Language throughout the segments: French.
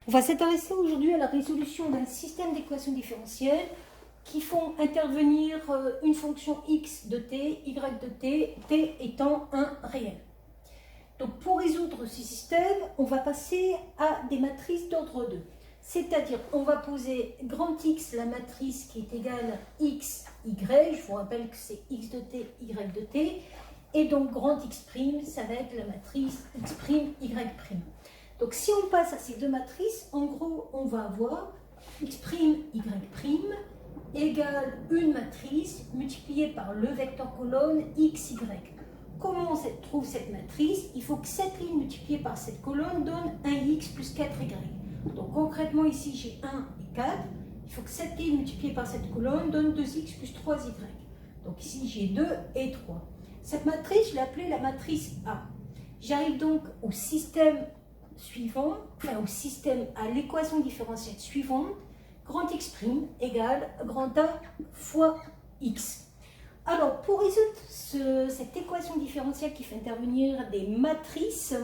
On va s'intéresser aujourd'hui à la résolution d'un système d'équations différentielles qui font intervenir une fonction x de t, y de t, t étant un réel. Donc pour résoudre ce système, on va passer à des matrices d'ordre 2. C'est-à-dire, on va poser grand X, la matrice qui est égale x, y. Je vous rappelle que c'est x de t, y de t. Et donc grand X', ça va être la matrice x', y'. Donc si on passe à ces deux matrices, en gros, on va avoir x', y' égale une matrice multipliée par le vecteur colonne x, y. Comment on trouve cette matrice? Il faut que cette ligne multipliée par cette colonne donne 1x plus 4y. Donc concrètement ici j'ai 1 et 4. Il faut que cette ligne multipliée par cette colonne donne 2x plus 3y. Donc ici j'ai 2 et 3. Cette matrice, je l'ai appelée la matrice A. J'arrive donc au système suivant, à l'équation différentielle suivante, grand X' égale grand A fois X. Alors, pour résoudre cette équation différentielle qui fait intervenir des matrices,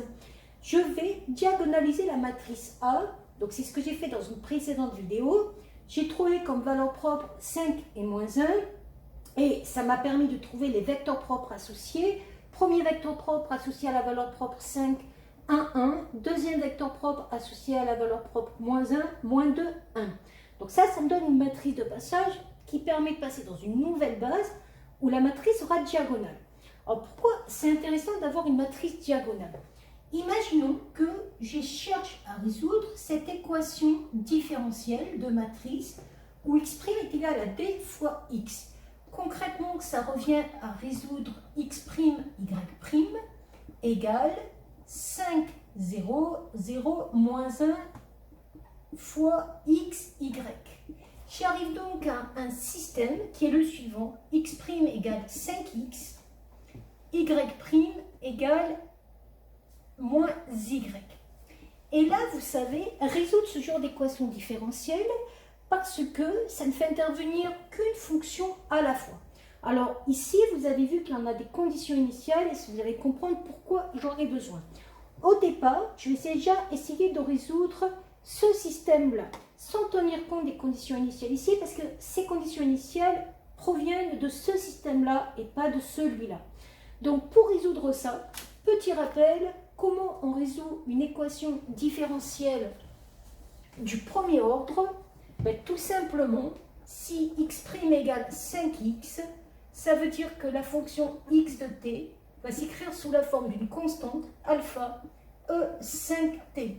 je vais diagonaliser la matrice A. Donc, c'est ce que j'ai fait dans une précédente vidéo. J'ai trouvé comme valeur propre 5 et moins 1. Et ça m'a permis de trouver les vecteurs propres associés. Premier vecteur propre associé à la valeur propre 5, 1, 1. Deuxième vecteur propre associé à la valeur propre moins 1, moins 2, 1. Donc ça me donne une matrice de passage qui permet de passer dans une nouvelle base où la matrice sera diagonale. Alors pourquoi c'est intéressant d'avoir une matrice diagonale? Imaginons que je cherche à résoudre cette équation différentielle de matrice où x' est égal à d fois x. Concrètement, ça revient à résoudre x', y' égale 5, 0, 0, moins 1 fois x, y. J'arrive donc à un système qui est le suivant. x' égale 5x, y' égale moins y. Et là, vous savez, résoudre ce genre d'équation différentielle parce que ça ne fait intervenir qu'une fonction à la fois. Alors ici, vous avez vu qu'il y en a des conditions initiales et vous allez comprendre pourquoi j'en ai besoin. Au départ, je vais déjà essayer de résoudre ce système-là, sans tenir compte des conditions initiales ici, parce que ces conditions initiales proviennent de ce système-là et pas de celui-là. Donc pour résoudre ça, petit rappel, comment on résout une équation différentielle du premier ordre? Tout simplement, si x' égale 5x, ça veut dire que la fonction x de t va s'écrire sous la forme d'une constante alpha E5t.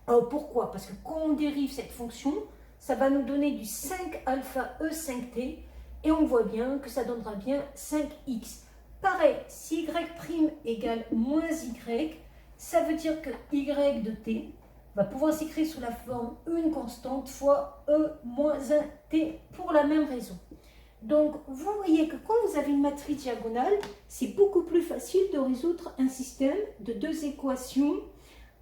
Alors pourquoi? Parce que quand on dérive cette fonction, ça va nous donner du 5 alpha E5t et on voit bien que ça donnera bien 5x. Pareil, si y' égale moins y, ça veut dire que y de t va pouvoir s'écrire sous la forme une constante fois E moins 1t pour la même raison. Donc, vous voyez que quand vous avez une matrice diagonale, c'est beaucoup plus facile de résoudre un système de deux équations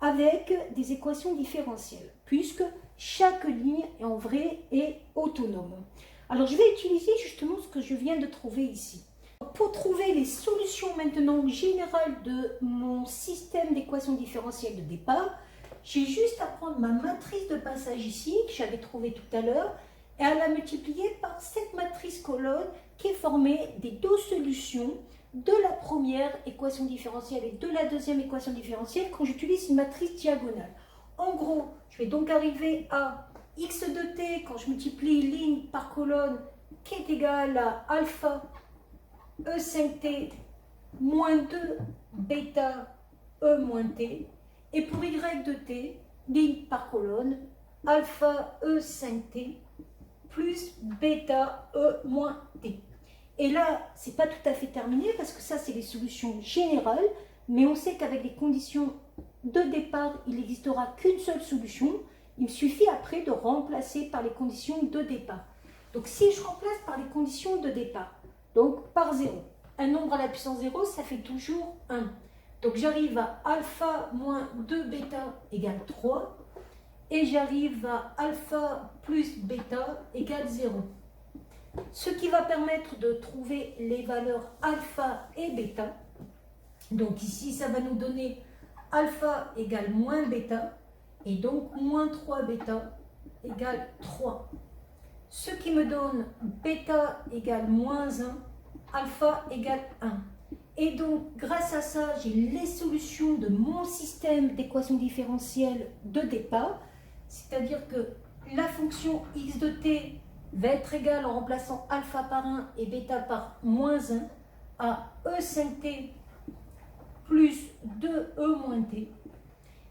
avec des équations différentielles, puisque chaque ligne, en vrai, est autonome. Alors, je vais utiliser justement ce que je viens de trouver ici. Pour trouver les solutions maintenant générales de mon système d'équations différentielles de départ, j'ai juste à prendre ma matrice de passage ici, que j'avais trouvée tout à l'heure, et à la multiplier par cette matrice colonne qui est formée des deux solutions de la première équation différentielle et de la deuxième équation différentielle quand j'utilise une matrice diagonale. En gros, je vais donc arriver à x de t quand je multiplie ligne par colonne qui est égale à alpha E5t moins 2 bêta E moins t. Et pour y de t, ligne par colonne, alpha E5t plus bêta E moins t. Et là, ce n'est pas tout à fait terminé parce que ça, c'est les solutions générales, mais on sait qu'avec les conditions de départ, il n'existera qu'une seule solution. Il me suffit après de remplacer par les conditions de départ. Donc si je remplace par les conditions de départ, donc par 0, un nombre à la puissance 0, ça fait toujours 1. Donc j'arrive à alpha moins 2 bêta égale 3 et j'arrive à alpha plus bêta égale 0. Ce qui va permettre de trouver les valeurs alpha et bêta. Donc ici ça va nous donner alpha égale moins bêta Et donc, moins 3 bêta égale 3. Ce qui me donne bêta égale moins 1, alpha égale 1. Et donc, grâce à ça, j'ai les solutions de mon système d'équations différentielles de départ. C'est-à-dire que la fonction x de t va être égale, en remplaçant alpha par 1 et bêta par moins 1, à e5t plus 2e moins t.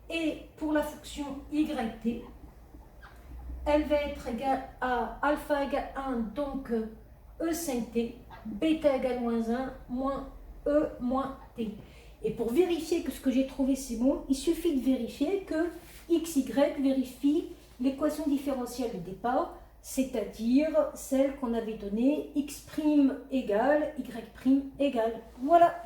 Et pour la fonction yt, elle va être égale à alpha égale 1, donc e5t, bêta égale moins 1, moins e moins t. Et pour vérifier que ce que j'ai trouvé c'est bon, il suffit de vérifier que xy vérifie l'équation différentielle de départ, c'est-à-dire celle qu'on avait donnée x' égale y' égale. Voilà.